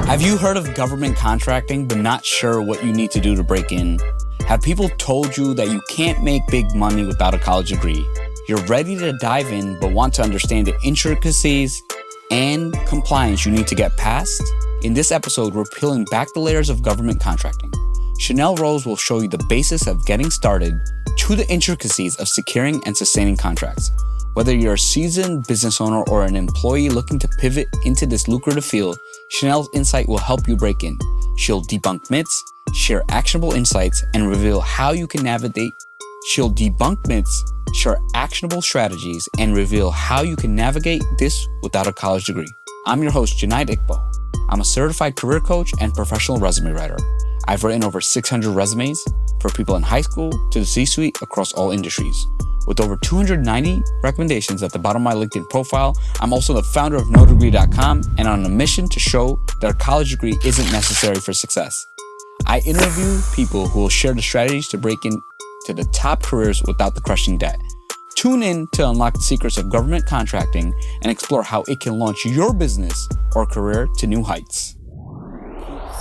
Have you heard of government contracting but not sure what you need to do to break in? Have people told you that you can't make big money without a college degree? You're ready to dive in but want to understand the intricacies and compliance you need to get past? In this episode, we're peeling back the layers of government contracting. Chanel Rose will show you the basis of getting started to the intricacies of securing and sustaining contracts. Whether you're a seasoned business owner or an employee looking to pivot into this lucrative field, Chanel's insight will help you break in. She'll debunk myths, share actionable insights, and reveal how you can navigate. She'll debunk myths, share actionable strategies, and reveal how you can navigate this without a college degree. I'm your host, Junaid Iqbal. I'm a certified career coach and professional resume writer. I've written over 600 resumes for people in high school to the C-suite across all industries. With over 290 recommendations at the bottom of my LinkedIn profile, I'm also the founder of nodegree.com and on a mission to show that a college degree isn't necessary for success. I interview people who will share the strategies to break into the top careers without the crushing debt. Tune in to unlock the secrets of government contracting and explore how it can launch your business or career to new heights.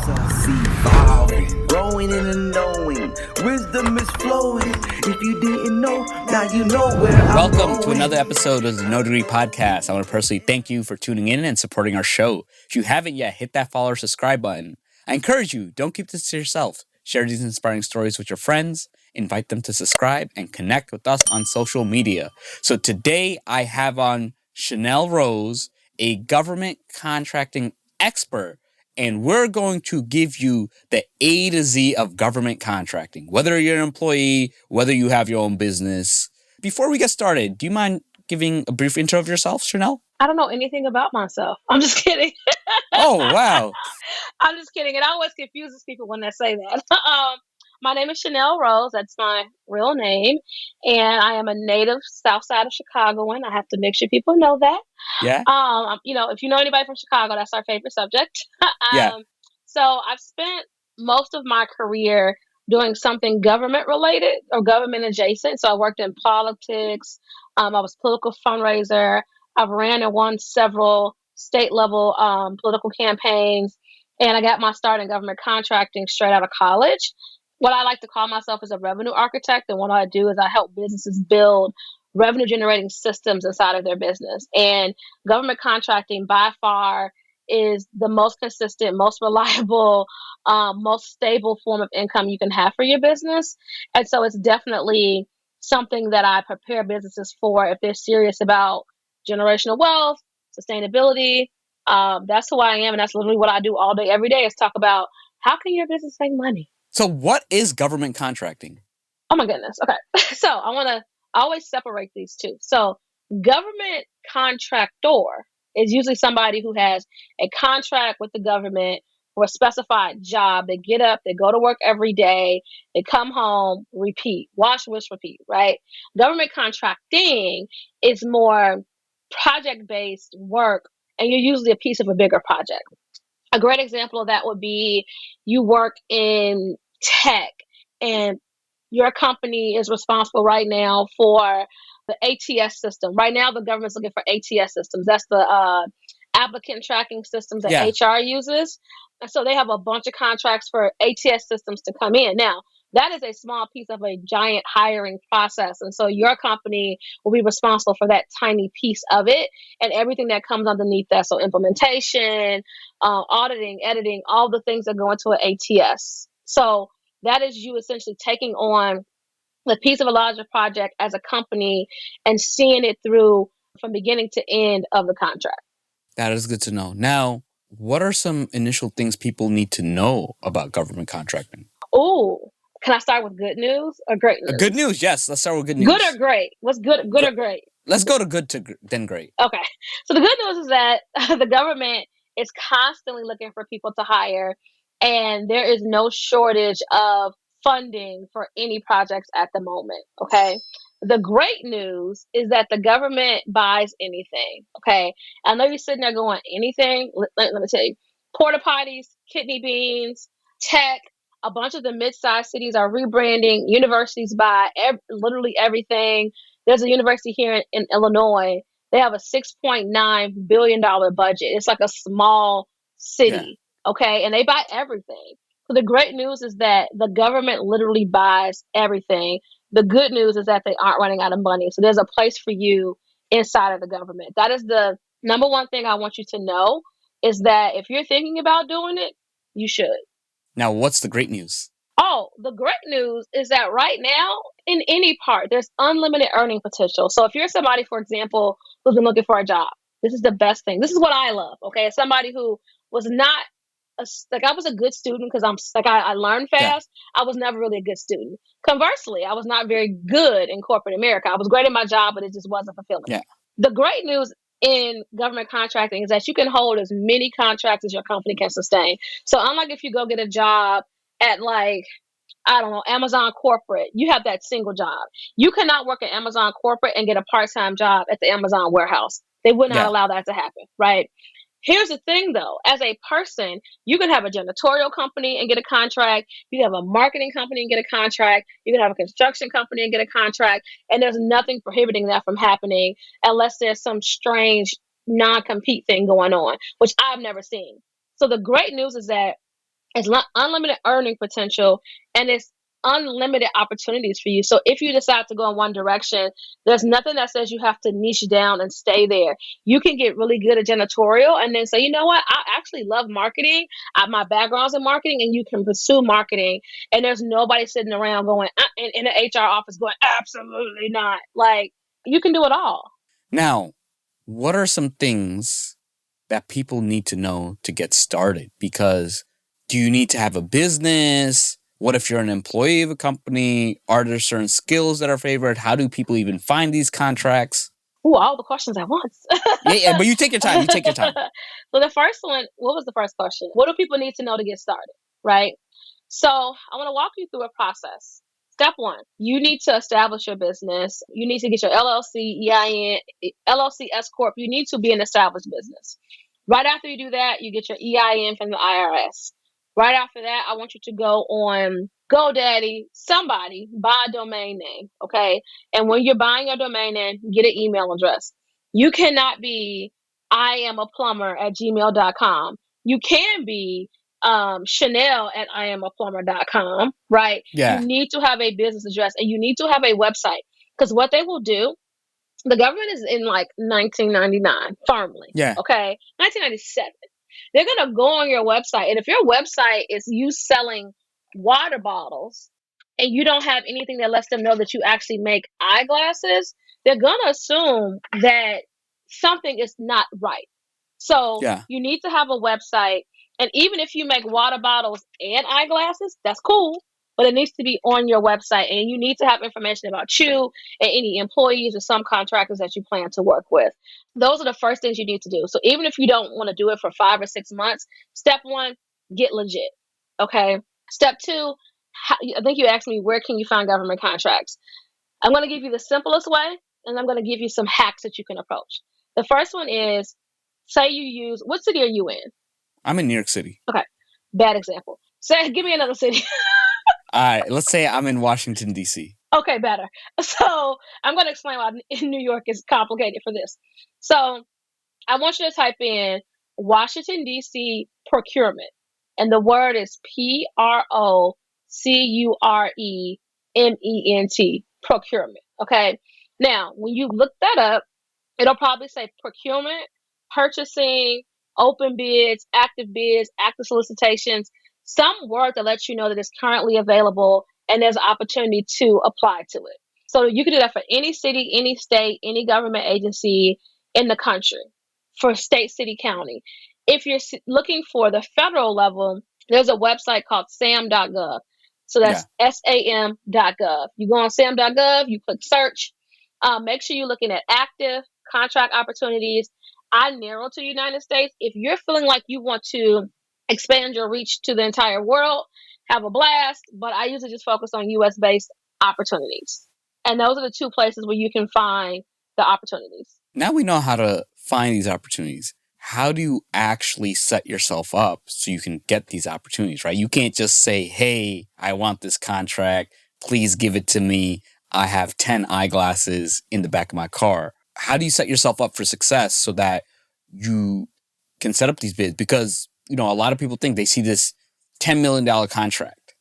Evolving, growing and knowing, wisdom is flowing. If you didn't know, now you know where I'm going. Welcome to another episode of the No Degree Podcast. I want to personally thank you for tuning in and supporting our show. If you haven't yet, hit that follow or subscribe button. I encourage you, don't keep this to yourself. Share these inspiring stories with your friends, invite them to subscribe, and connect with us on social media. So today I have on Chanel Rose, a government contracting expert, and we're going to give you the A to Z of government contracting, whether you're an employee, whether you have your own business. Before we get started, do you mind giving a brief intro of yourself, Chanel? I don't know anything about myself. I'm just kidding. Oh, wow. I'm just kidding. It always confuses people when they say that. My name is Chanel Rose. That's my real name. And I am a native South Side of Chicagoan. I have to make sure people know that. Yeah? If you know anybody from Chicago, that's our favorite subject. Yeah. So I've spent most of my career doing something government related or government adjacent. So I worked in politics. I was a political fundraiser. I've ran and won several state level political campaigns. And I got my start in government contracting straight out of college. What I like to call myself is a revenue architect. And what I do is I help businesses build revenue generating systems inside of their business. And government contracting by far is the most consistent, most reliable, most stable form of income you can have for your business. And so it's definitely something that I prepare businesses for if they're serious about generational wealth, sustainability. That's who I am. And that's literally what I do all day, every day is talk about how can your business make money? So what is government contracting? Oh my goodness. Okay. So I always separate these two. So government contractor is usually somebody who has a contract with the government for a specified job. They get up, they go to work every day, they come home, repeat, wash, rinse, repeat, right? Government contracting is more project-based work, and you're usually a piece of a bigger project. A great example of that would be you work in tech and your company is responsible right now for the ATS system. Right now, the government's looking for ATS systems. That's the applicant tracking systems that HR uses. And so they have a bunch of contracts for ATS systems to come in. Now, that is a small piece of a giant hiring process. And so your company will be responsible for that tiny piece of it and everything that comes underneath that. So implementation, auditing, editing, all the things that go into an ATS. So that is you essentially taking on the piece of a larger project as a company and seeing it through from beginning to end of the contract. That is good to know. Now, what are some initial things people need to know about government contracting? Oh, can I start with good news or great news? Good news, yes. Let's start with good news. Good or great? What's good or great? Let's go to good to then great. Okay. So the good news is that the government is constantly looking for people to hire, and there is no shortage of funding for any projects at the moment. Okay. The great news is that the government buys anything. Okay. I know you're sitting there going, anything? Let me tell you. Porta potties, kidney beans, tech. A bunch of the mid-sized cities are rebranding. Universities buy literally everything. There's a university here in Illinois. They have a $6.9 billion budget. It's like a small city. okay? And they buy everything. So the great news is that the government literally buys everything. The good news is that they aren't running out of money. So there's a place for you inside of the government. That is the number one thing I want you to know, is that if you're thinking about doing it, you should. Now, what's the great news? Oh, the great news is that right now, in any part, there's unlimited earning potential. So if you're somebody, for example, who's been looking for a job, this is the best thing. This is what I love. Okay, as somebody who was not like, I was a good student because I learned Yeah. fast. I was never really a good student. Conversely, I was not very good in corporate America. I was great at my job, but it just wasn't fulfilling. Yeah. The great news in government contracting is that you can hold as many contracts as your company can sustain. So unlike if you go get a job at, like, I don't know, Amazon corporate, you have that single job. You cannot work at Amazon corporate and get a part-time job at the Amazon warehouse. They would not Yeah. allow that to happen, right? Here's the thing though, as a person, you can have a janitorial company and get a contract. You can have a marketing company and get a contract. You can have a construction company and get a contract. And there's nothing prohibiting that from happening unless there's some strange non-compete thing going on, which I've never seen. So the great news is that it's unlimited earning potential, and it's unlimited opportunities for you. So if you decide to go in one direction, there's nothing that says you have to niche down and stay there. You can get really good at janitorial and then say, you know what, I actually love marketing. My background's in marketing, and you can pursue marketing. And there's nobody sitting around going in the HR office going, absolutely not. Like, you can do it all. Now, what are some things that people need to know to get started? Because do you need to have a business? What if you're an employee of a company? Are there certain skills that are favored? How do people even find these contracts? Ooh, all the questions at once. Yeah, but you take your time. You take your time. So the first one, what was the first question? What do people need to know to get started, right? So I want to walk you through a process. Step one, you need to establish your business. You need to get your LLC, EIN, LLC, S Corp. You need to be an established business. Right after you do that, you get your EIN from the IRS. Right after that, I want you to go on GoDaddy, somebody, buy a domain name, okay? And when you're buying your domain name, get an email address. You cannot be I am a plumber at gmail.com. You can be Chanel at iamaplumber.com, right? Yeah. You need to have a business address, and you need to have a website, because what they will do, the government is in like 1999 firmly. Yeah. Okay. 1997. They're going to go on your website. And if your website is you selling water bottles and you don't have anything that lets them know that you actually make eyeglasses, they're going to assume that something is not right. So Yeah. you need to have a website. And even if you make water bottles and eyeglasses, that's cool. But it needs to be on your website. And you need to have information about you and any employees or some contractors that you plan to work with. Those are the first things you need to do. So even if you don't want to do it for 5 or 6 months, step one, get legit. Okay. Step two, I think you asked me, where can you find government contracts? I'm going to give you the simplest way, and I'm going to give you some hacks that you can approach. The first one is, say you use, what city are you in? I'm in New York City. Okay. Bad example. Say, give me another city. All right. Let's say I'm in Washington, D.C. Okay, better. So I'm going to explain why New York is complicated for this. So I want you to type in Washington, D.C. procurement. And the word is PROCUREMENT, procurement. Okay. Now, when you look that up, it'll probably say procurement, purchasing, open bids, active solicitations, some word that lets you know that it's currently available and there's an opportunity to apply to it. So you can do that for any city, any state, any government agency in the country, for state, city, county. If you're looking for the federal level, there's a website called sam.gov. So that's sam.gov. You go on sam.gov, you click search. Make sure you're looking at active contract opportunities. I narrow to United States. If you're feeling like you want to expand your reach to the entire world, have a blast. But I usually just focus on US based opportunities. And those are the two places where you can find the opportunities. Now we know how to find these opportunities. How do you actually set yourself up so you can get these opportunities, right? You can't just say, hey, I want this contract. Please give it to me. I have 10 eyeglasses in the back of my car. How do you set yourself up for success so that you can set up these bids? Because a lot of people think they see this $10 million contract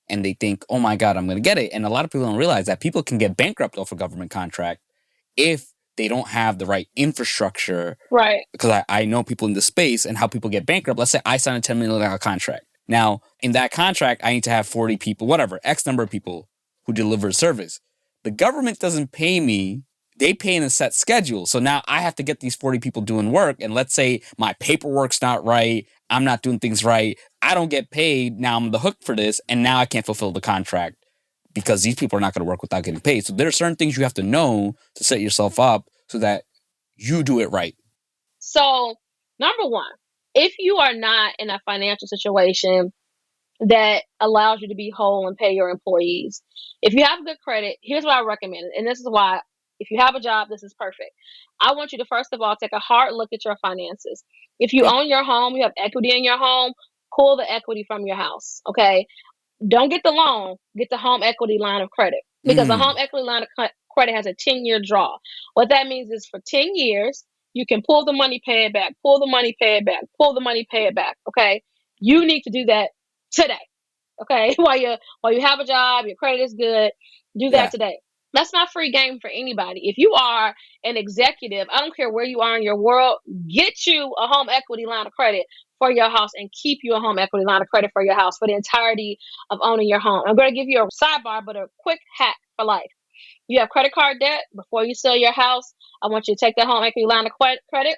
and they think, oh my God, I'm going to get it. And a lot of people don't realize that people can get bankrupt off a government contract if they don't have the right infrastructure. Right. Because I know people in the space and how people get bankrupt. Let's say I sign a $10 million contract. Now, in that contract, I need to have 40 people, whatever, X number of people who deliver service. The government doesn't pay me. They pay in a set schedule. So now I have to get these 40 people doing work. And let's say my paperwork's not right. I'm not doing things right. I don't get paid. Now I'm the hook for this. And now I can't fulfill the contract because these people are not going to work without getting paid. So there are certain things you have to know to set yourself up so that you do it right. So, number one, if you are not in a financial situation that allows you to be whole and pay your employees, if you have good credit, here's what I recommend. And this is why, if you have a job, this is perfect. I want you to, first of all, take a hard look at your finances. If you own your home, you have equity in your home, pull the equity from your house, okay? Don't get the loan, get the home equity line of credit, because the home equity line of credit has a 10-year draw. What that means is for 10 years, you can pull the money, pay it back, pull the money, pay it back, pull the money, pay it back, okay? You need to do that today, okay? While you have a job, your credit is good, do that today. That's not free game for anybody. If you are an executive, I don't care where you are in your world, get you a home equity line of credit for your house and keep you a home equity line of credit for your house for the entirety of owning your home. I'm going to give you a sidebar, but a quick hack for life. You have credit card debt. Before you sell your house, I want you to take that home equity line of credit,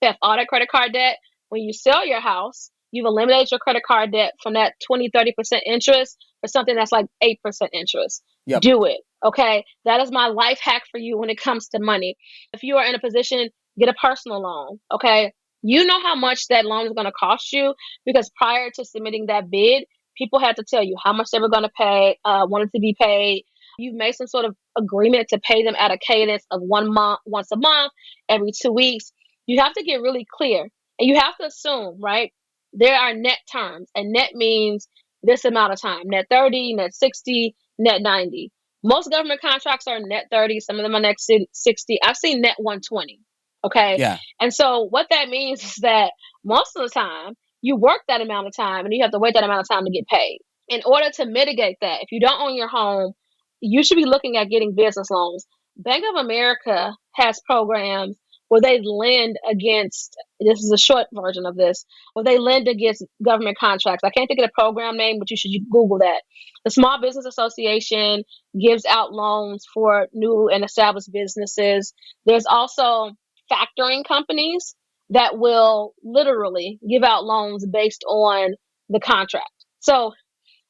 pay off all that credit card debt. When you sell your house, you've eliminated your credit card debt from that 20-30% interest for something that's like 8% interest. Do it. Okay. That is my life hack for you when it comes to money. If you are in a position, get a personal loan. Okay. You know how much that loan is going to cost you, because prior to submitting that bid, people had to tell you how much they were going to pay, wanted to be paid. You've made some sort of agreement to pay them at a cadence of once a month, every 2 weeks. You have to get really clear, and you have to assume, right? There are net terms, and net means this amount of time, net 30, net 60, net 90. Most government contracts are net 30. Some of them are net 60. I've seen net 120. Okay. Yeah. And so what that means is that most of the time you work that amount of time and you have to wait that amount of time to get paid. In order to mitigate that, if you don't own your home, you should be looking at getting business loans. Bank of America has programs where they lend against, this is a short version of this, where they lend against government contracts. I can't think of the program name, but you should Google that. The Small Business Association gives out loans for new and established businesses. There's also factoring companies that will literally give out loans based on the contract. So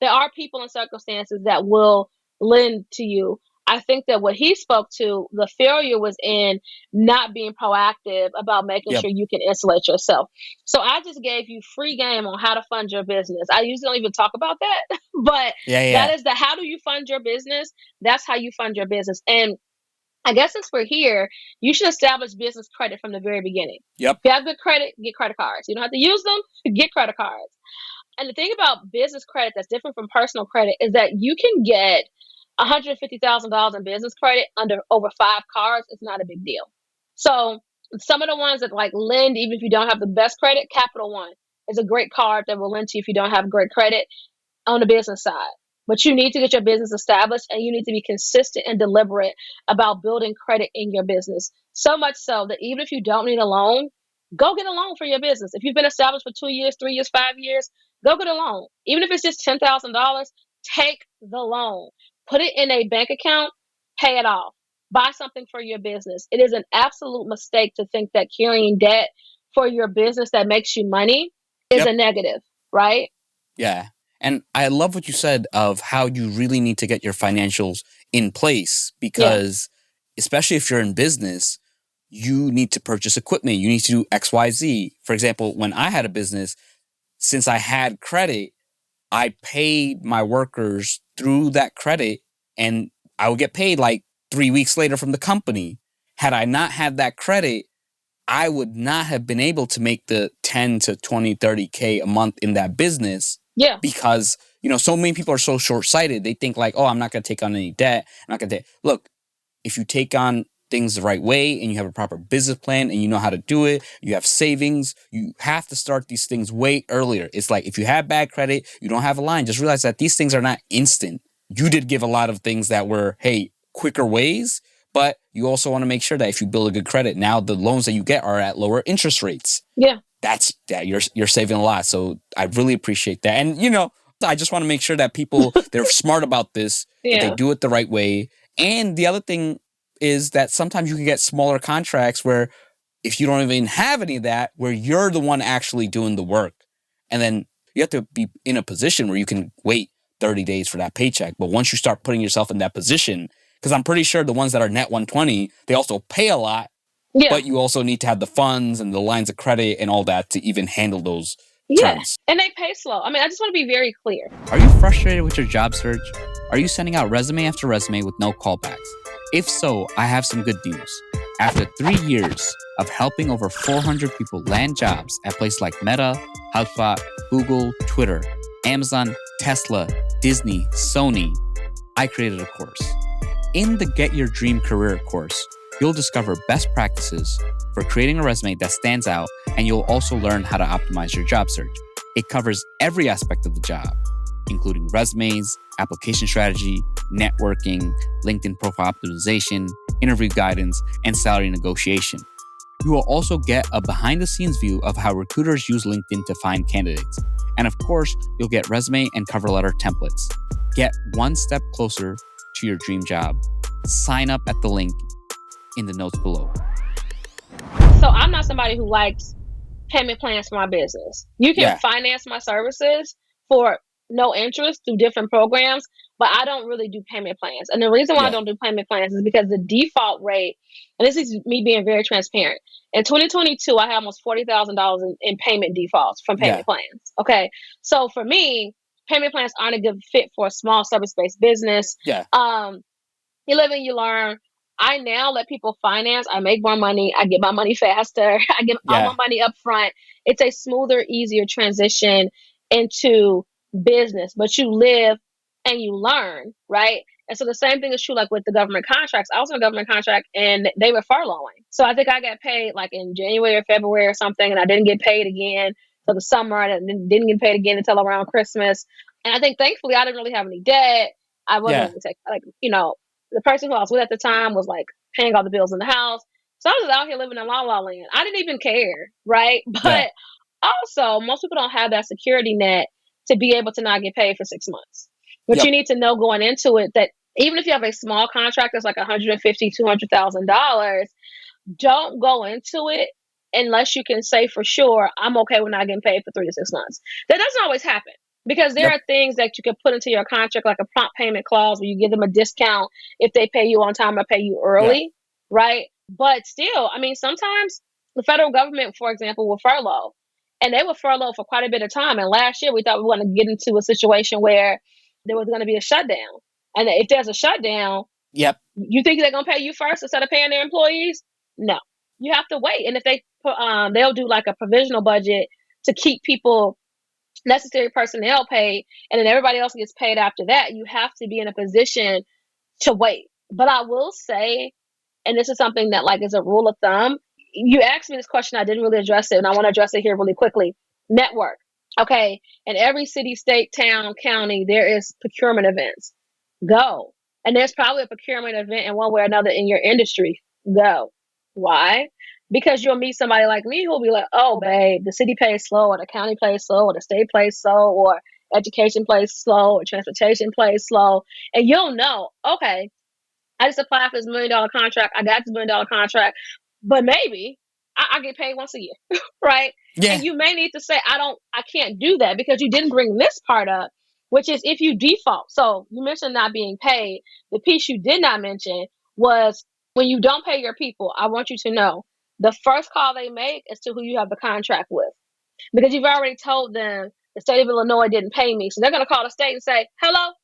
there are people and circumstances that will lend to you. I think that what he spoke to, the failure was in not being proactive about making sure you can insulate yourself. So I just gave you free game on how to fund your business. I usually don't even talk about that, but that is how do you fund your business? That's how you fund your business. And I guess since we're here, you should establish business credit from the very beginning. If you have good credit, get credit cards. You don't have to use them, get credit cards. And the thing about business credit that's different from personal credit is that you can get $150,000 in business credit under over 5 cards. It's not a big deal. So some of the ones that like lend, even if you don't have the best credit, Capital One is a great card that will lend to you if you don't have great credit on the business side. But you need to get your business established, and you need to be consistent and deliberate about building credit in your business. So much so that even if you don't need a loan, go get a loan for your business. If you've been established for 2 years, 3 years, 5 years, go get a loan. Even if it's just $10,000, take the loan. Put it in a bank account, pay it off. Buy something for your business. It is an absolute mistake to think that carrying debt for your business that makes you money is a negative, right? Yeah. And I love what you said of how you really need to get your financials in place, because especially if you're in business, you need to purchase equipment. You need to do X, Y, Z. For example, when I had a business, since I had credit, I paid my workers through that credit, and I would get paid like 3 weeks later from the company. Had I not had that credit, I would not have been able to make the 10 to 20, 30K a month in that business. Yeah. Because, so many people are so short-sighted. They think like, oh, I'm not going to take on any debt. I'm not going to. Look, if you take on things the right way and you have a proper business plan and you know how to do it, you have savings, you have to start these things way earlier. It's like if you have bad credit, you don't have a line, just realize that these things are not instant. You did give a lot of things that were, hey, quicker ways, but you also want to make sure that if you build a good credit, now the loans that you get are at lower interest rates. Yeah. You're saving a lot. So I really appreciate that. And I just want to make sure that people, they're smart about this, that they do it the right way. And the other thing is that sometimes you can get smaller contracts where if you don't even have any of that, where you're the one actually doing the work. And then you have to be in a position where you can wait 30 days for that paycheck. But once you start putting yourself in that position, because I'm pretty sure the ones that are net 120, they also pay a lot. Yeah. But you also need to have the funds and the lines of credit and all that to even handle those terms. And they pay slow. I mean, I just want to be very clear. Are you frustrated with your job search? Are you sending out resume after resume with no callbacks? If so, I have some good news. After 3 years of helping over 400 people land jobs at places like Meta, HubSpot, Google, Twitter, Amazon, Tesla, Disney, Sony, I created a course. In the Get Your Dream Career course, you'll discover best practices for creating a resume that stands out, and you'll also learn how to optimize your job search. It covers every aspect of the job, including resumes, application strategy, networking, LinkedIn profile optimization, interview guidance, and salary negotiation. You will also get a behind-the-scenes view of how recruiters use LinkedIn to find candidates. And of course, you'll get resume and cover letter templates. Get one step closer to your dream job. Sign up at the link in the notes below. So I'm not somebody who likes payment plans for my business. You can finance my services for no interest through different programs, but I don't really do payment plans. And the reason why I don't do payment plans is because the default rate, and this is me being very transparent, in 2022, I had almost $40,000 in payment defaults from payment plans. Okay. So for me, payment plans aren't a good fit for a small service-based business. You live and you learn. I now let people finance. I make more money. I get my money faster. I get all my money up front. It's a smoother, easier transition into business, but you live and you learn, right? And so the same thing is true like with the government contracts. I was in a government contract and they were furloughing. So I think I got paid like in January or February or something, and I didn't get paid again for the summer, and didn't get paid again until around Christmas. And I think thankfully I didn't really have any debt. I wasn't the person who I was with at the time was like paying all the bills in the house. So I was out here living in la la land. I didn't even care, right? But also, most people don't have that security net to be able to not get paid for 6 months. But you need to know going into it that even if you have a small contract that's like $150,000, $200,000, don't go into it unless you can say for sure, I'm okay with not getting paid for 3 to 6 months. That doesn't always happen. Because there are things that you can put into your contract, like a prompt payment clause where you give them a discount if they pay you on time or pay you early, right? But still, I mean, sometimes the federal government, for example, will furlough. And they will furlough for quite a bit of time. And last year, we thought we were going to get into a situation where there was going to be a shutdown. And if there's a shutdown, you think they're going to pay you first instead of paying their employees? No. You have to wait. And if they they'll do like a provisional budget to keep people necessary personnel paid, and then everybody else gets paid after that. You have to be in a position to wait. But I will say, and this is something that like is a rule of thumb, you asked me this question, I didn't really address it, and I want to address it here really quickly. Network. Okay. In every city, state, town, county, there is procurement events. Go. And there's probably a procurement event in one way or another in your industry. Go. Why? Because you'll meet somebody like me who'll be like, oh, babe, the city pays slow, or the county pays slow, or the state pays slow, or education plays slow, or transportation plays slow. And you'll know, okay, I just applied for this $1 million contract. I got this $1 million contract, but maybe I get paid once a year, right? Yeah. And you may need to say, I can't do that because you didn't bring this part up, which is if you default. So you mentioned not being paid. The piece you did not mention was when you don't pay your people, I want you to know the first call they make is to who you have the contract with, because you've already told them the state of Illinois didn't pay me. So they're going to call the state and say, hello,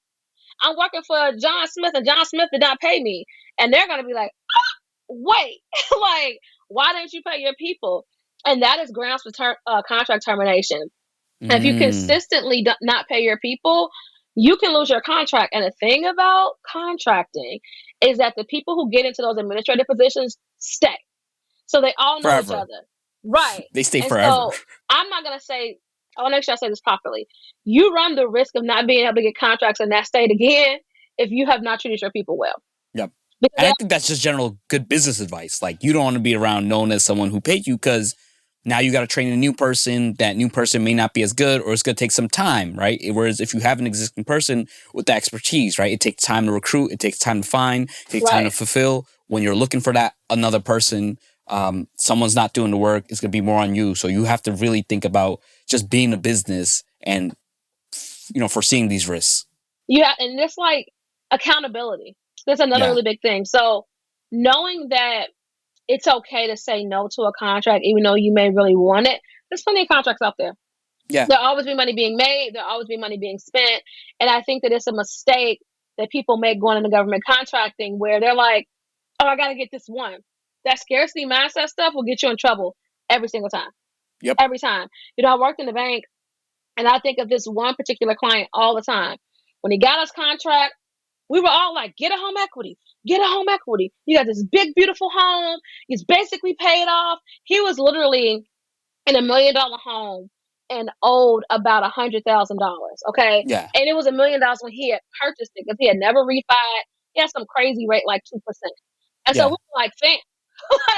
I'm working for John Smith and John Smith did not pay me. And they're going to be like, wait, like, why didn't you pay your people? And that is grounds for contract termination. And if you consistently not pay your people, you can lose your contract. And the thing about contracting is that the people who get into those administrative positions stay. So they all know each Forever. other. Right. They stay And forever. so I'm not going to say, I want to make sure I say this properly. You run the risk of not being able to get contracts in that state again if you have not treated your people well. Yep. Because And I think that's just general good business advice. Like, you don't want to be around known as someone who paid you, because now you got to train a new person. That new person may not be as good, or it's going to take some time, right? Whereas if you have an existing person with the expertise, right, it takes time to recruit, it takes time to find, it takes time to fulfill. When you're looking for that another person, someone's not doing the work, it's going to be more on you. So you have to really think about just being a business and, foreseeing these risks. Yeah, and it's like accountability. That's another really big thing. So knowing that it's okay to say no to a contract, even though you may really want it. There's plenty of contracts out there. Yeah. There'll always be money being made. There'll always be money being spent. And I think that it's a mistake that people make going into government contracting where they're like, oh, I got to get this one. That scarcity mindset stuff will get you in trouble every single time. Yep. Every time. I worked in the bank, and I think of this one particular client all the time. When he got his contract, we were all like, get a home equity. Get a home equity. You got this big, beautiful home. He's basically paid off. He was literally in $1 million home and owed about $100,000. Okay. Yeah. And it was $1 million when he had purchased it because he had never refied. He had some crazy rate, like 2%. And so we were like, fam,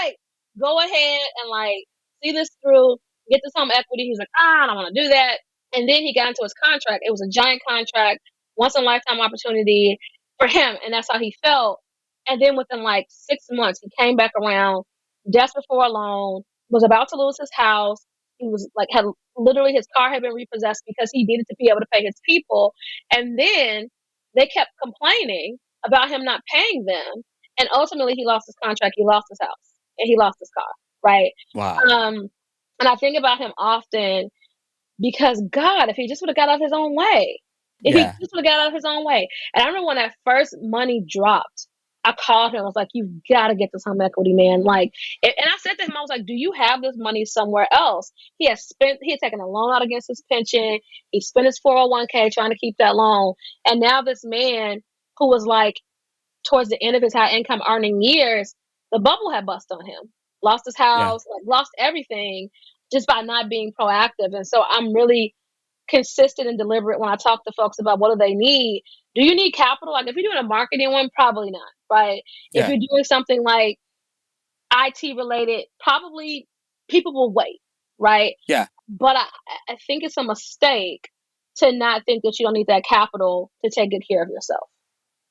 like, go ahead and like see this through, get this home equity. He's like, I don't want to do that. And then he got into his contract. It was a giant contract, once in a lifetime opportunity for him. And that's how he felt. And then within like 6 months, he came back around, desperate for a loan, was about to lose his house. He was like, had literally his car had been repossessed because he needed to be able to pay his people. And then they kept complaining about him not paying them. And ultimately he lost his contract, he lost his house, and he lost his car. Right. Wow. And I think about him often because God, if he just would have got out of his own way, if he just would have got out of his own way. And I remember when that first money dropped, I called him. I was like, you've got to get this home equity, man. Like, and I said to him, I was like, do you have this money somewhere else? He had taken a loan out against his pension. He spent his 401k trying to keep that loan. And now this man who was like towards the end of his high income earning years, the bubble had bust on him, lost his house, like lost everything just by not being proactive. And so I'm really consistent and deliberate when I talk to folks about what do they need. Do you need capital? Like if you're doing a marketing one, probably not, right? If you're doing something like IT related, probably people will wait, right? Yeah. But I think it's a mistake to not think that you don't need that capital to take good care of yourself.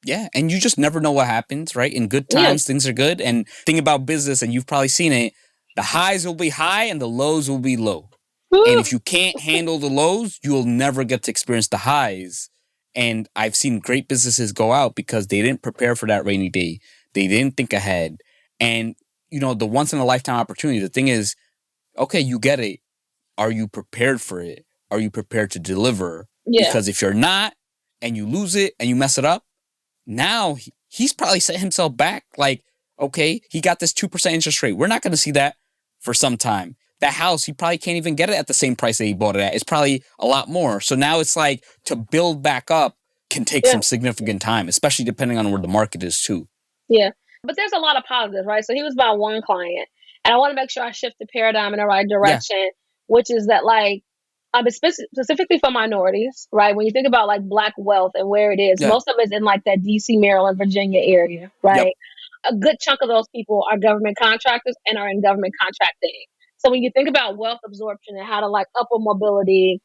Yeah, and you just never know what happens, right? In good times, things are good. And thing about business, and you've probably seen it, the highs will be high and the lows will be low. And if you can't handle the lows, you'll never get to experience the highs. And I've seen great businesses go out because they didn't prepare for that rainy day. They didn't think ahead. And, the once in a lifetime opportunity, the thing is, okay, you get it. Are you prepared for it? Are you prepared to deliver? Yeah. Because if you're not and you lose it and you mess it up, now he's probably set himself back. Like, okay, he got this 2% interest rate. We're not going to see that for some time. That house, he probably can't even get it at the same price that he bought it at. It's probably a lot more. So now it's like to build back up can take some significant time, especially depending on where the market is too. Yeah. But there's a lot of positives, right? So he was my one client. And I want to make sure I shift the paradigm in the right direction, which is that like, specifically for minorities, right? When you think about like Black wealth and where it is, most of it's in like that DC, Maryland, Virginia area, right? A good chunk of those people are government contractors and are in government contracting. So when you think about wealth absorption and how to like upward mobility,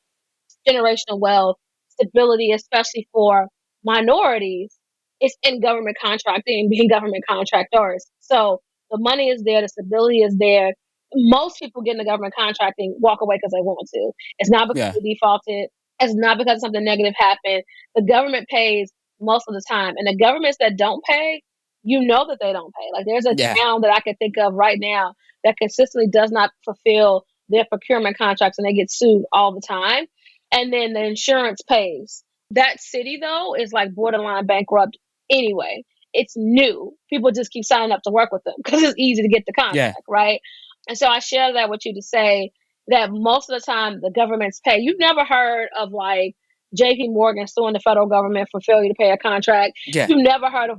generational wealth, stability, especially for minorities, it's in government contracting and being government contractors. So the money is there, the stability is there. Most people get into government contracting walk away because they want to. It's not because they defaulted. It's not because something negative happened. The government pays most of the time. And the governments that don't pay, you know that they don't pay. Like there's a town that I can think of right now that consistently does not fulfill their procurement contracts and they get sued all the time. And then the insurance pays. That city though is like borderline bankrupt anyway. It's new. People just keep signing up to work with them because it's easy to get the contract, right? And so I share that with you to say that most of the time the governments pay. You've never heard of like JP Morgan suing the federal government for failure to pay a contract. Yeah. You've never heard of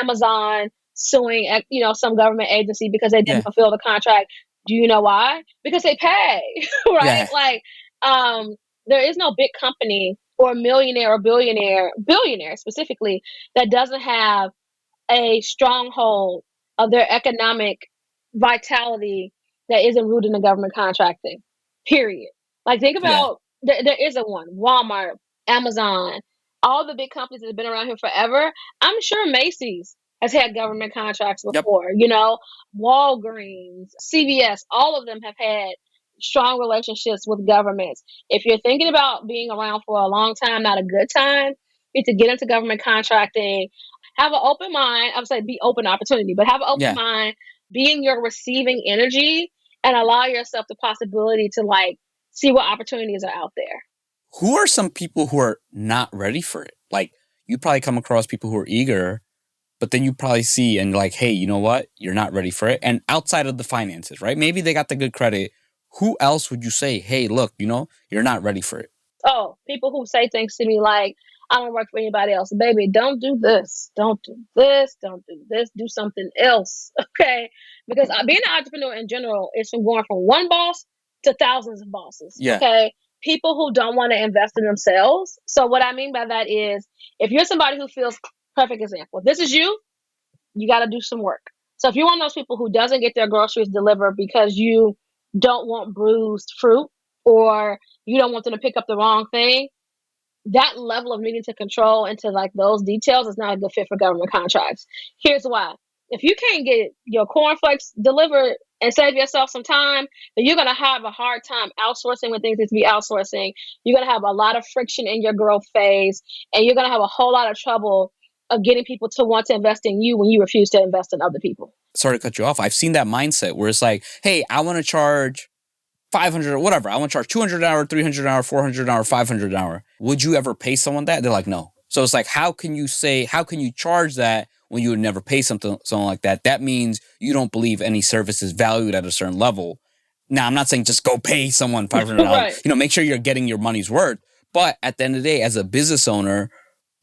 Amazon suing, some government agency because they didn't Yeah. fulfill the contract. Do you know why? Because they pay, right? Yeah. Like, there is no big company or millionaire or billionaire specifically, that doesn't have a stronghold of their economic vitality that isn't rooted in the government contracting. Period. Like, think Yeah. about, there isn't one. Walmart, Amazon, all the big companies that have been around here forever. I'm sure Macy's has had government contracts Yep. before. Walgreens, CVS, all of them have had strong relationships with governments. If you're thinking about being around for a long time, not a good time, you need to get into government contracting. Have an open mind. I would say be open to opportunity, but have an open Yeah. mind. Be in your receiving energy and allow yourself the possibility to see what opportunities are out there. Who are some people who are not ready for it? Like, you probably come across people who are eager, but then you probably see and like, hey, you know what? You're not ready for it. And outside of the finances, right? Maybe they got the good credit. Who else would you say, hey, look, you're not ready for it? Oh, people who say things to me like, I don't work for anybody else. Baby, don't do this. Don't do this. Don't do this. Do something else. Okay? Because being an entrepreneur in general is from going from one boss to thousands of bosses. Yeah. Okay? People who don't want to invest in themselves. So what I mean by that is, if you're somebody who feels, perfect example, if this is you got to do some work. So if you're one of those people who doesn't get their groceries delivered because you don't want bruised fruit, or you don't want them to pick up the wrong thing, that level of needing to control into those details is not a good fit for government contracts. Here's why. If you can't get your cornflakes delivered and save yourself some time, then you're going to have a hard time outsourcing when things need to be outsourcing. You're going to have a lot of friction in your growth phase, and you're going to have a whole lot of trouble of getting people to want to invest in you when you refuse to invest in other people. Sorry to cut you off. I've seen that mindset where it's like, hey, I want to charge 500 or whatever. I want to charge 200 an hour, 300 an hour, 400 an hour, 500 an hour. Would you ever pay someone that? They're like, no. So it's like, how can you charge that when you would never pay someone like that? That means you don't believe any service is valued at a certain level. Now, I'm not saying just go pay someone $500. Right. Make sure you're getting your money's worth. But at the end of the day, as a business owner,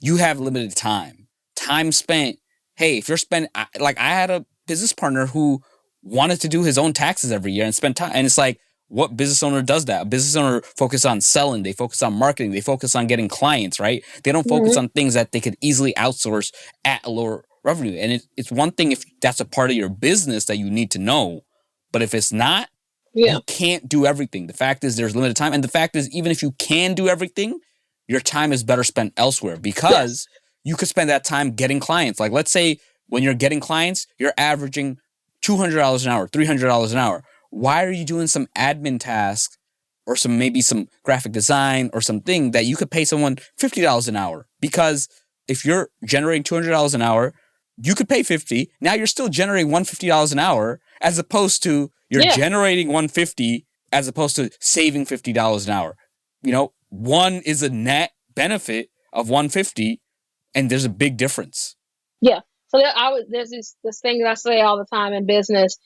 you have limited time. Time spent. Hey, if you're spending, I had a business partner who wanted to do his own taxes every year and spend time. And it's like, what business owner does that? A business owner focus on selling. They focus on marketing. They focus on getting clients, right? They don't focus on things that they could easily outsource at a lower revenue. And it's one thing if that's a part of your business that you need to know. But if it's not, you can't do everything. The fact is there's limited time. And the fact is, even if you can do everything, your time is better spent elsewhere because you could spend that time getting clients. Like, let's say when you're getting clients, you're averaging $200 an hour, $300 an hour. Why are you doing some admin task or maybe some graphic design or something that you could pay someone $50 an hour? Because if you're generating $200 an hour, you could pay $50. Now you're still generating $150 an hour, as opposed to you're generating $150 as opposed to saving $50 an hour. One is a net benefit of $150, and there's a big difference. Yeah. So there's this thing that I say all the time in business.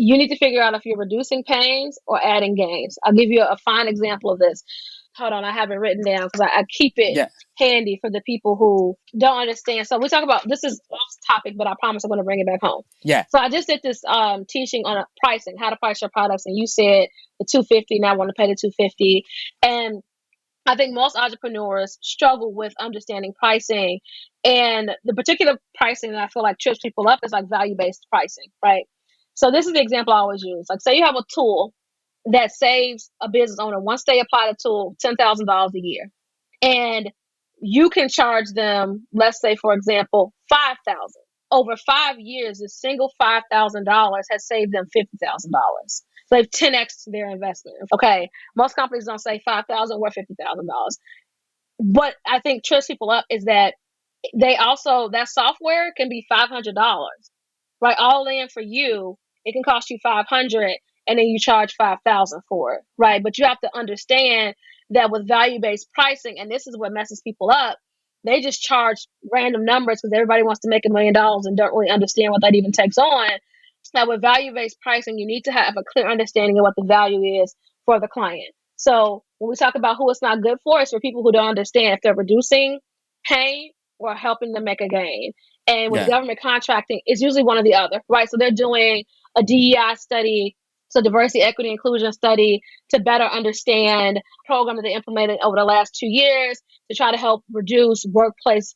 You need to figure out if you're reducing pains or adding gains. I'll give you a fine example of this. Hold on, I have it written down because I keep it handy for the people who don't understand. So we talk about, this is off topic, but I promise I'm going to bring it back home. Yeah. So I just did this teaching on pricing, how to price your products, and you said the $250. Now I want to pay the $250, and I think most entrepreneurs struggle with understanding pricing, and the particular pricing that I feel like trips people up is value-based pricing, right? So this is the example I always use. Say you have a tool that saves a business owner, once they apply the tool, $10,000 a year, and you can charge them, let's say, for example, $5,000. Over 5 years, a single $5,000 has saved them $50,000. So they've 10x their investment. Okay, most companies don't say $5,000 or $50,000. What I think trips people up is that that software can be $500, right? All in for you, it can cost you $500, and then you charge $5,000 for it, right? But you have to understand that with value-based pricing, and this is what messes people up, they just charge random numbers because everybody wants to make $1 million and don't really understand what that even takes on. Now, with value-based pricing, you need to have a clear understanding of what the value is for the client. So when we talk about who it's not good for, it's for people who don't understand if they're reducing pain or helping them make a gain. And with Yeah. government contracting, it's usually one or the other, right? So they're doing a DEI study, so diversity, equity, inclusion study, to better understand program that they implemented over the last 2 years to try to help reduce workplace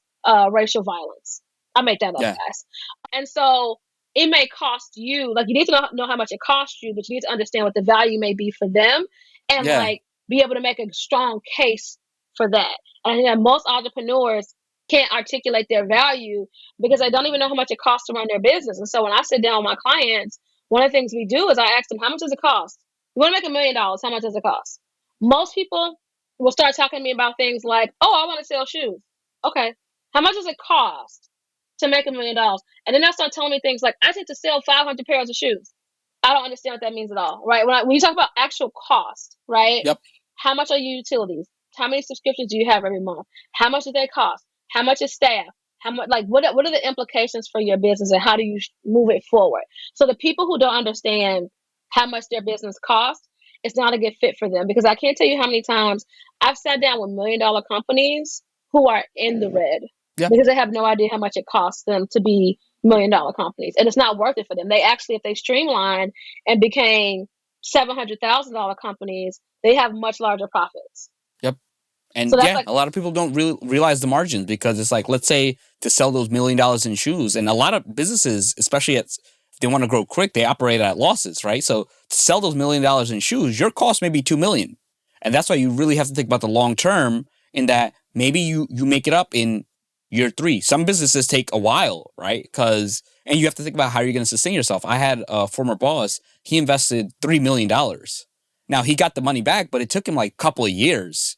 racial violence. I make that up, Yeah. guys. And so it may cost you, like, you need to know how much it costs you, but you need to understand what the value may be for them, and Yeah. like be able to make a strong case for that. And I think that most entrepreneurs can't articulate their value because they don't even know how much it costs to run their business. And so when I sit down with my clients, one of the things we do is I ask them, how much does it cost? You want to make $1 million, how much does it cost? Most people will start talking to me about things like, oh, I want to sell shoes. Okay. How much does it cost to make $1 million? And then they'll start telling me things like, I need to sell 500 pairs of shoes. I don't understand what that means at all, right? When you talk about actual cost, right? Yep. How much are your utilities? How many subscriptions do you have every month? How much do they cost? How much is staff? How much, like, what are the implications for your business, and how do you move it forward? So the people who don't understand how much their business costs, it's not a good fit for them, because I can't tell you how many times I've sat down with $1 million companies who are in the red Yep. because they have no idea how much it costs them to be $1 million companies, and it's not worth it for them. They actually, if they streamline and became $700,000 companies, they have much larger profits. Yep. So And that's yeah, like, a lot of people don't really realize the margins, because it's like, let's say to sell those $1 million in shoes, and a lot of businesses, especially if they want to grow quick, they operate at losses, right? So to sell those $1 million in shoes, your cost may be $2 million. And that's why you really have to think about the long term, in that maybe you make it up in year 3. Some businesses take a while, right? And you have to think about how you're going to sustain yourself. I had a former boss, he invested $3 million. Now he got the money back, but it took him like a couple of years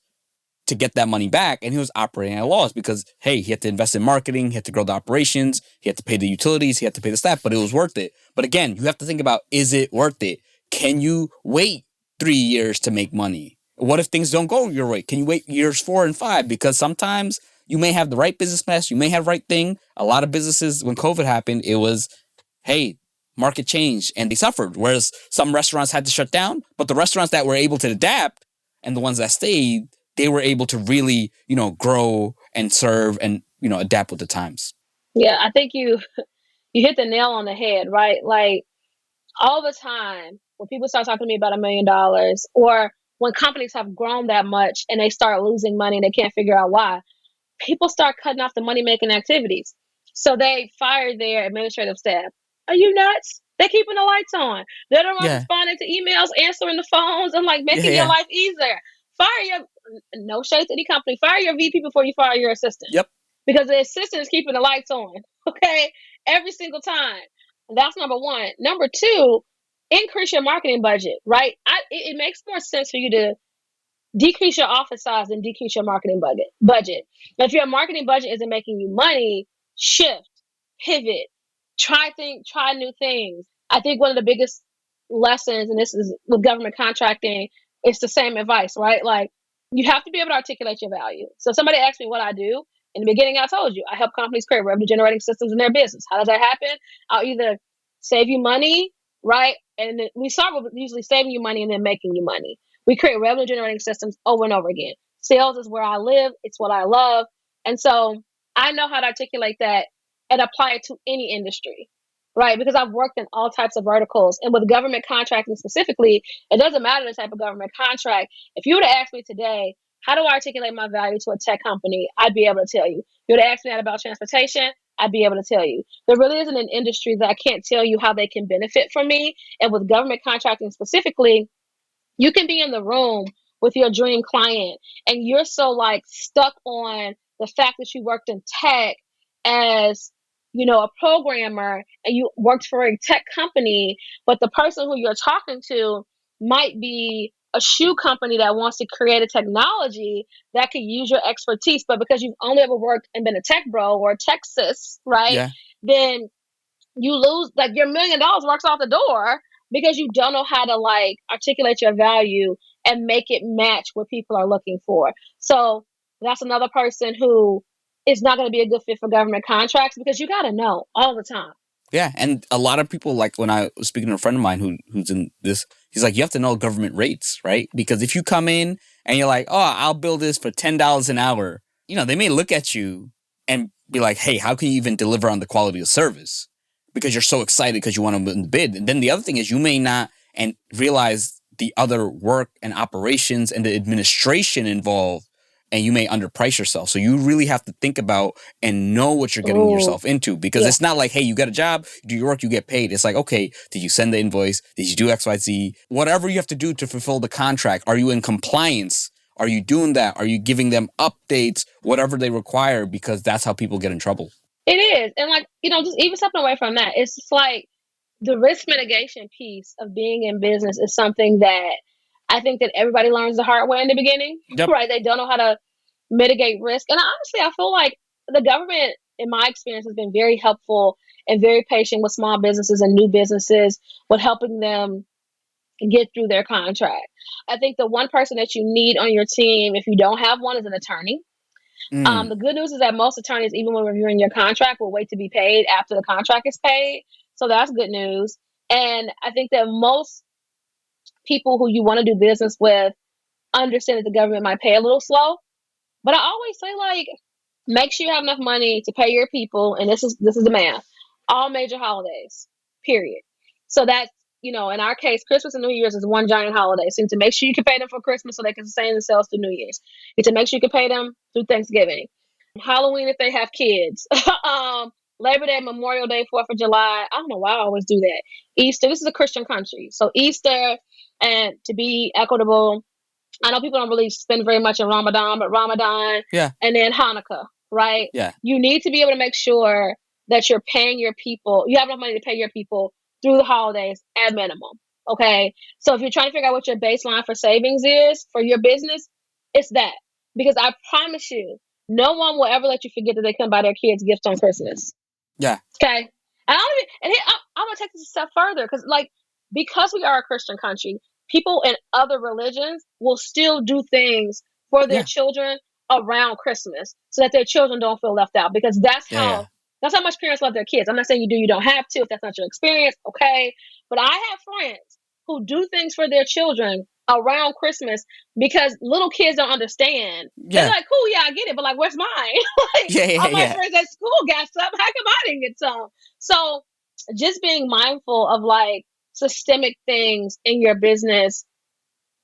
to get that money back, and he was operating at a loss because, hey, he had to invest in marketing, he had to grow the operations, he had to pay the utilities, he had to pay the staff, but it was worth it. But again, you have to think about, is it worth it? Can you wait 3 years to make money? What if things don't go your way? Can you wait years 4 and 5? Because sometimes you may have the right business plan, you may have the right thing. A lot of businesses, when COVID happened, it was, hey, market changed and they suffered. Whereas some restaurants had to shut down, but the restaurants that were able to adapt and the ones that stayed, they were able to really, grow and serve and, adapt with the times. yeah, I think you hit the nail on the head, right? Like, all the time when people start talking to me about $1 million, or when companies have grown that much and they start losing money and they can't figure out why, people start cutting off the money making activities. So they fire their administrative staff. Are you nuts? They're keeping the lights on. They're the ones Yeah. responding to emails, answering the phones, and like making your Yeah. life easier. Fire your, no shade to any company, fire your VP before you fire your assistant. Yep. Because the assistant is keeping the lights on, okay? Every single time. That's number one. Number two, increase your marketing budget, right? It makes more sense for you to decrease your office size and decrease your marketing budget. If your marketing budget isn't making you money, shift, pivot, try new things. I think one of the biggest lessons, and this is with government contracting, it's the same advice, right? Like, you have to be able to articulate your value. So somebody asked me what I do. In the beginning, I told you I help companies create revenue generating systems in their business. How does that happen? I'll either save you money, right? And we start with usually saving you money and then making you money. We create revenue generating systems over and over again. Sales is where I live. It's what I love. And so I know how to articulate that and apply it to any industry, right? Because I've worked in all types of verticals. And with government contracting specifically, it doesn't matter the type of government contract. If you were to ask me today, how do I articulate my value to a tech company? I'd be able to tell you. If you were to ask me that about transportation, I'd be able to tell you. There really isn't an industry that I can't tell you how they can benefit from me. And with government contracting specifically, you can be in the room with your dream client and you're so like stuck on the fact that you worked in tech as, a programmer, and you worked for a tech company, but the person who you're talking to might be a shoe company that wants to create a technology that could use your expertise. But because you've only ever worked and been a tech bro or a Texas, right? Yeah. Then you lose, like, your $1 million walks off the door because you don't know how to like articulate your value and make it match what people are looking for. So that's another person who is not going to be a good fit for government contracts, because you got to know all the time. Yeah, and a lot of people, like when I was speaking to a friend of mine who's in this, he's like, you have to know government rates, right? Because if you come in and you're like, oh, I'll build this for $10 an hour, they may look at you and be like, hey, how can you even deliver on the quality of service? Because you're so excited because you want to win the bid. And then the other thing is you may not and realize the other work and operations and the administration involved, and you may underprice yourself. So you really have to think about and know what you're getting Ooh, yourself into, because yeah. it's not like, hey, you got a job, you do your work, you get paid. It's like, okay, did you send the invoice? Did you do XYZ? Whatever you have to do to fulfill the contract. Are you in compliance? Are you doing that? Are you giving them updates, whatever they require? Because that's how people get in trouble. It is. And like, just even stepping away from that, it's just like the risk mitigation piece of being in business is something that I think that everybody learns the hard way in the beginning, Yep. right? They don't know how to mitigate risk. And honestly, I feel like the government, in my experience, has been very helpful and very patient with small businesses and new businesses with helping them get through their contract. I think the one person that you need on your team, if you don't have one, is an attorney. The good news is that most attorneys, even when reviewing your contract, will wait to be paid after the contract is paid. So that's good news. And I think that most people who you want to do business with understand that the government might pay a little slow. But I always say, like, make sure you have enough money to pay your people, and this is the math. All major holidays, period. So that's, in our case, Christmas and New Year's is one giant holiday. So you need to make sure you can pay them for Christmas so they can sustain themselves through New Year's. You need to make sure you can pay them through Thanksgiving. Halloween if they have kids. Labor Day, Memorial Day, 4th of July. I don't know why I always do that. Easter, this is a Christian country. So Easter, and to be equitable, I know people don't really spend very much in Ramadan, but Ramadan, Yeah. and then Hanukkah, right? Yeah. You need to be able to make sure that you're paying your people. You have enough money to pay your people through the holidays at minimum. Okay. So if you're trying to figure out what your baseline for savings is for your business, it's that. Because I promise you, no one will ever let you forget that they couldn't buy their kids gifts on Christmas. Yeah. Okay. And I'm gonna take this a step further because we are a Christian country, people in other religions will still do things for their children around Christmas so that their children don't feel left out, because that's how much parents love their kids. I'm not saying you don't have to if that's not your experience, okay? But I have friends who do things for their children around Christmas because little kids don't understand. Yeah. They're like, cool, yeah, I get it, but like, where's mine? All my friends at school got some. How come I didn't get some? So just being mindful of like systemic things in your business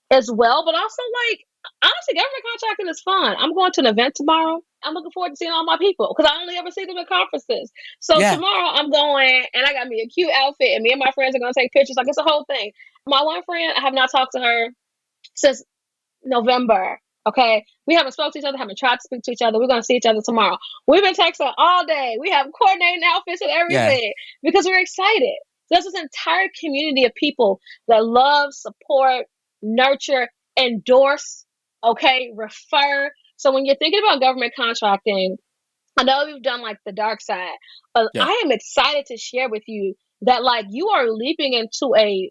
as well, but also like, honestly, government contracting is fun. I'm going to an event tomorrow. I'm looking forward to seeing all my people because I only ever see them at conferences. So tomorrow I'm going and I got me a cute outfit and me and my friends are going to take pictures. Like, it's a whole thing. My one friend, I have not talked to her since November. Okay. We haven't spoken to each other, haven't tried to speak to each other. We're going to see each other tomorrow. We've been texting all day. We have coordinating outfits and everything because we're excited. There's this entire community of people that love, support, nurture, endorse, refer. So when you're thinking about government contracting, I know we've done like the dark side, but I am excited to share with you that like you are leaping into a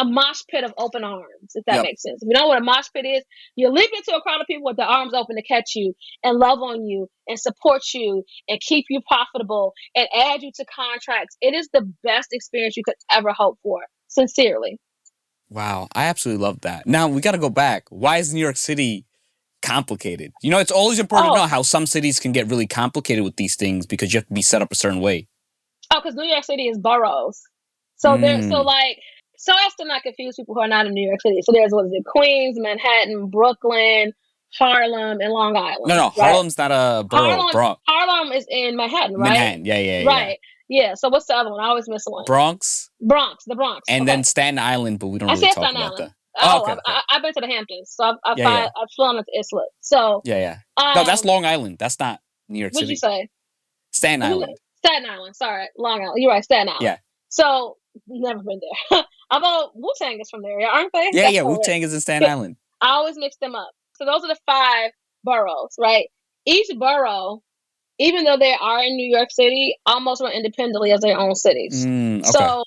mosh pit of open arms, if that makes sense. If you know what a mosh pit is, you leap into a crowd of people with their arms open to catch you and love on you and support you and keep you profitable and add you to contracts. It is the best experience you could ever hope for. Sincerely. Wow, I absolutely love that. Now we got to go back. Why is New York City complicated? It's always important to know how some cities can get really complicated with these things because you have to be set up a certain way. Because New York City is boroughs. So so as to not confuse people who are not in New York City. So there's, Queens, Manhattan, Brooklyn, Harlem, and Long Island. No, right? Harlem's not a borough. Harlem is in Manhattan, right? Manhattan, yeah. Right. Yeah. So what's the other one? I always miss one. Bronx. The Bronx. And then Staten Island, but we don't really talk about that. Okay. I've been to the Hamptons, so I've flown into Islip. So no, that's Long Island. That's not New York City. What'd you say? Staten Island. Staten Island. Sorry, Long Island. You're right, Staten Island. Yeah. So never been there. Although Wu-Tang is from there, aren't they? Yeah. Wu-Tang is in Staten Island. I always mix them up. So those are the 5 boroughs, right? Each borough, even though they are in New York City, almost run independently as their own cities. Okay. So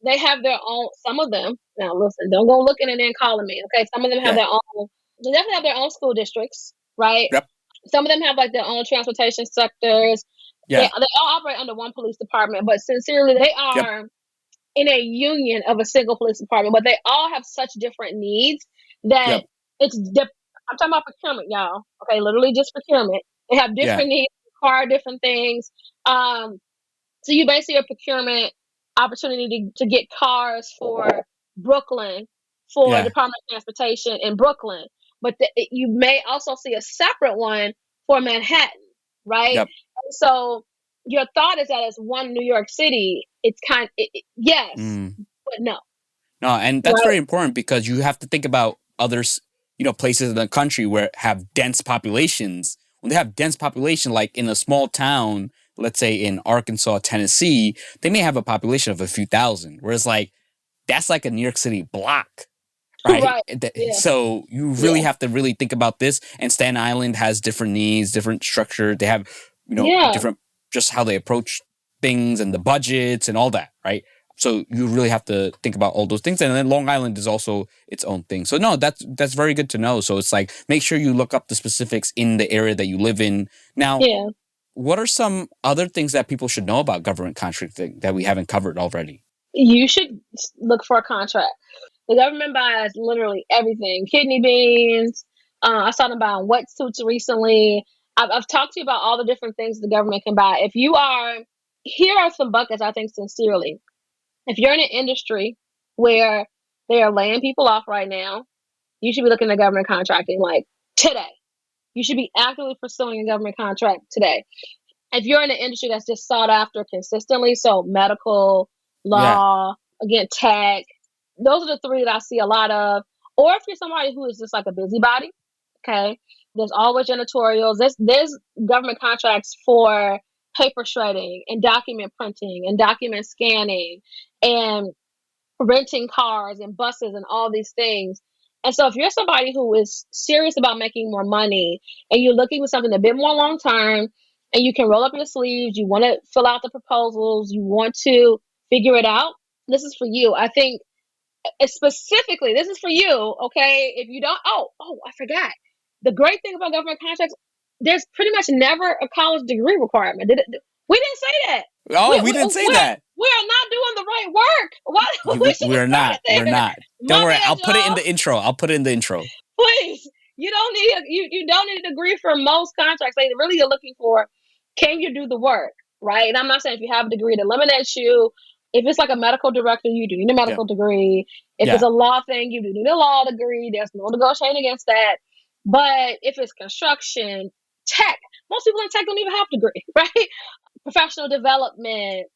they have their own. Some of them. Now listen, don't go looking and then calling me. Okay, some of them have their own. They definitely have their own school districts, right? Yep. Some of them have like their own transportation sectors. Yeah. They all operate under one police department, but sincerely, they Yep. are in a union of a single police department, but they all have such different needs that Yep. I'm talking about procurement, y'all. Okay, literally just procurement. They have Yeah. different needs, require different things. So you basically a procurement opportunity to get cars for Brooklyn for Yeah. Department of Transportation in Brooklyn, but you may also see a separate one for Manhattan, right? Yep. And so your thought is that it's one New York City. It's yes, Mm. but no, No, and that's right? very important because you have to think about others, places in the country where have dense populations. When they have dense population, like in a small town, let's say in Arkansas, Tennessee, they may have a population of a few thousand. Whereas like that's like a New York City block, right? Right? Yeah, So you really yeah, have to really think about this. And Staten Island has different needs, different structure. They have, yeah. different just how they approach things and the budgets and all that, right? So you really have to think about all those things. And then Long Island is also its own thing. So no, that's very good to know. So it's like make sure you look up the specifics in the area that you live in. Now, Yeah. what are some other things that people should know about government contracting that we haven't covered already? You should look for a contract. The government buys literally everything. Kidney beans. I saw them buying wetsuits recently. I've talked to you about all the different things the government can buy. Here are some buckets, I think, sincerely. If you're in an industry where they are laying people off right now, you should be looking at government contracting like today. You should be actively pursuing a government contract today. If you're in an industry that's just sought after consistently, so medical, Yeah. law, again, tech, those are the three that I see a lot of. Or if you're somebody who is just like a busybody, okay, there's always janitorials. There's government contracts for paper shredding and document printing and document scanning and renting cars and buses and all these things. And so if you're somebody who is serious about making more money and you're looking for something a bit more long term and you can roll up your sleeves, you want to fill out the proposals, you want to figure it out, this is for you. I think specifically, this is for you, okay? If you don't, I forgot. The great thing about government contracts, there's pretty much never a college degree requirement. We didn't say that. Oh, we didn't say that. We are not doing the right work. Why we should have We're not. started We're there. not. Don't My worry. bad, I'll put it in y'all. the intro. I'll put it in the intro. Please, you don't need a degree for most contracts. They really are looking for, can you do the work, right? And I'm not saying if you have a degree it eliminates you. If it's like a medical director, you do need a Yeah. medical degree. If it's Yeah. a law thing, you do need a law degree. There's no negotiating against that. But if it's construction, tech, most people in tech don't even have a degree, right? Professional development,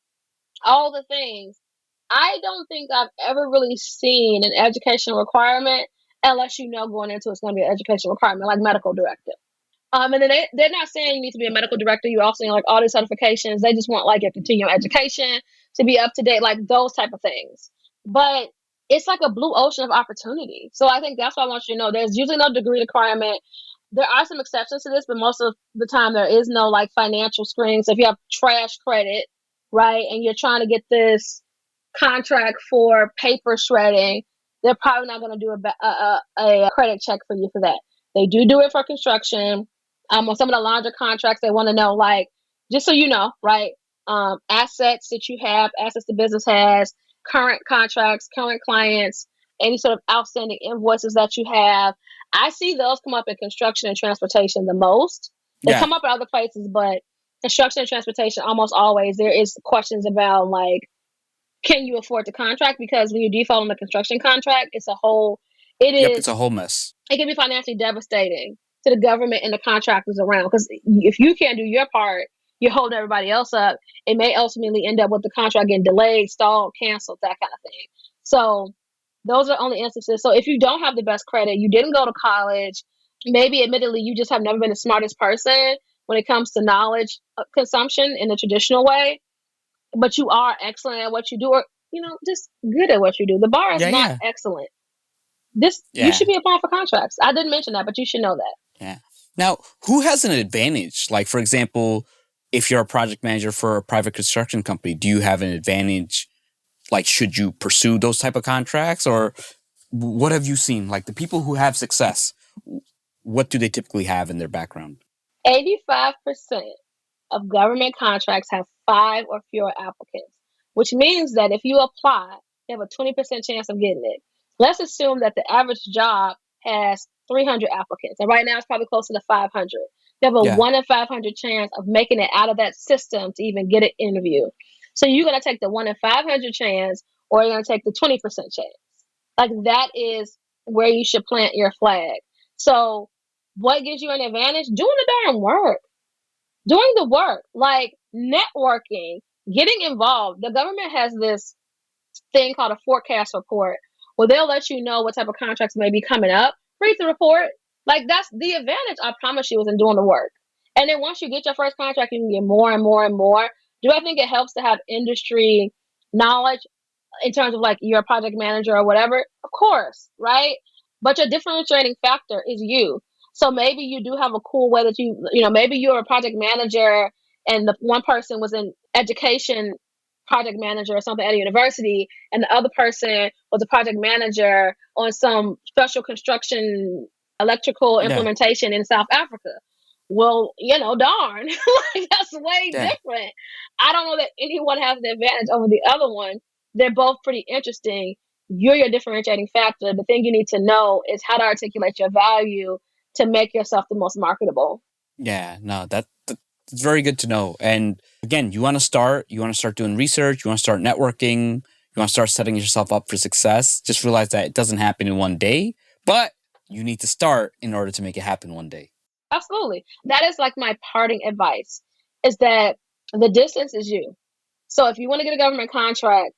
all the things. I don't think I've ever really seen an education requirement unless you know going into it's going to be an education requirement, like medical director. And then they're not saying you need to be a medical director. You also need like all these certifications. They just want like your continuing education to be up to date, like those type of things. But it's like a blue ocean of opportunity. So I think that's why I want you to know there's usually no degree requirement. There are some exceptions to this, but most of the time there is no like financial screening. So if you have trash credit, right, and you're trying to get this contract for paper shredding, they're probably not going to do a credit check for you for that. They do it for construction. On some of the larger contracts, they want to know, like, just so you know, right? Assets that you have, assets the business has, current contracts, current clients, any sort of outstanding invoices that you have. I see those come up in construction and transportation the most. They Yeah. come up in other places, but construction and transportation almost always there is questions about like, can you afford the contract? Because when you default on the construction contract, it Yep. It's is, a whole mess. it can be financially devastating to the government and the contractors around. Because if you can't do your part, you're holding everybody else up. It may ultimately end up with the contract getting delayed, stalled, canceled, that kind of thing. So those are only instances. So if you don't have the best credit, you didn't go to college, maybe admittedly you just have never been the smartest person when it comes to knowledge consumption in the traditional way, but you are excellent at what you do, or just good at what you do. The bar is Yeah. not Yeah. excellent. This You Yeah. should be applying for contracts. I didn't mention that, but you should know that. Yeah. Now, who has an advantage? Like, for example, if you're a project manager for a private construction company, do you have an advantage? Like, should you pursue those type of contracts, or what have you seen? Like the people who have success, what do they typically have in their background? 85% of government contracts have 5 or fewer applicants, which means that if you apply, you have a 20% chance of getting it. Let's assume that the average job has 300 applicants, and right now it's probably closer to 500. You have a 1 in 500 chance of making it out of that system to even get an interview. So you're going to take the 1 in 500 chance, or you're going to take the 20% chance. Like, that is where you should plant your flag. So what gives you an advantage? Doing the darn work. Doing the work, like networking, getting involved. The government has this thing called a forecast report where they'll let you know what type of contracts may be coming up. Read the report. Like, that's the advantage, I promise you, is in doing the work. And then once you get your first contract, you can get more and more and more. Do I think it helps to have industry knowledge in terms of like you're a project manager or whatever? Of course, right? But your differentiating factor is you. So maybe you do have a cool way that maybe you're a project manager and the one person was in education project manager or something at a university, and the other person was a project manager on some special construction electrical implementation in South Africa. Well, darn, like, that's way different. I don't know that anyone has an advantage over the other one. They're both pretty interesting. You're your differentiating factor. The thing you need to know is how to articulate your value to make yourself the most marketable. Yeah, no, that's very good to know. And again, you want to start doing research, you want to start networking, you want to start setting yourself up for success. Just realize that it doesn't happen in one day, but you need to start in order to make it happen one day. Absolutely. That is like my parting advice, is that the distance is you. So if you want to get a government contract,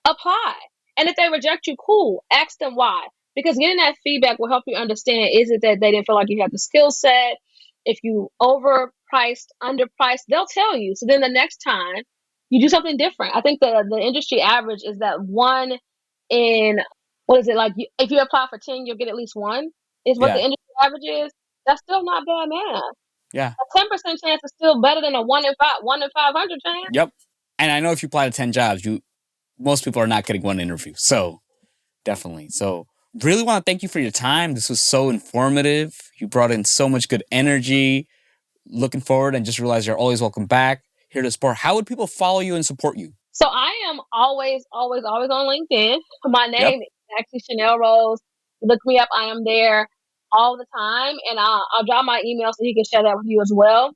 apply. And if they reject you, cool. Ask them why. Because getting that feedback will help you understand, is it that they didn't feel like you had the skill set? If you overpriced, underpriced, they'll tell you. So then the next time you do something different. I think the industry average is that 1 in, if you apply for 10, you'll get at least 1, is what the industry average is. That's still not bad math. Yeah. A 10% chance is still better than a 1 in 500 chance. Yep. And I know if you apply to 10 jobs, most people are not getting one interview. So definitely. So really want to thank you for your time. This was so informative. You brought in so much good energy. Looking forward, and just realize you're always welcome back here to support. How would people follow you and support you? So I am always on LinkedIn. My name is actually Chanel Rose. Look me up. I am there all the time, and I'll drop my email so he can share that with you as well.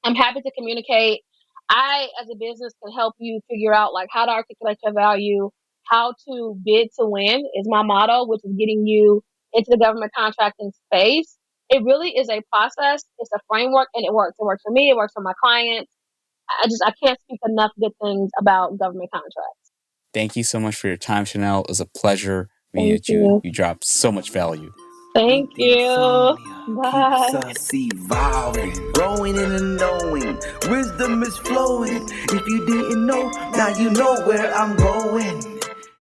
I'm happy to communicate. I, as a business, can help you figure out like how to articulate your value, how to bid to win is my motto, which is getting you into the government contracting space. It really is a process. It's a framework, and it works. It works for me. It works for my clients. I can't speak enough good things about government contracts. Thank you so much for your time, Chanel. It was a pleasure meeting you. You dropped so much value. Thank you. Bye. Keeps us evolving, growing and knowing. Wisdom is flowing. If you didn't know, now you know where I'm going.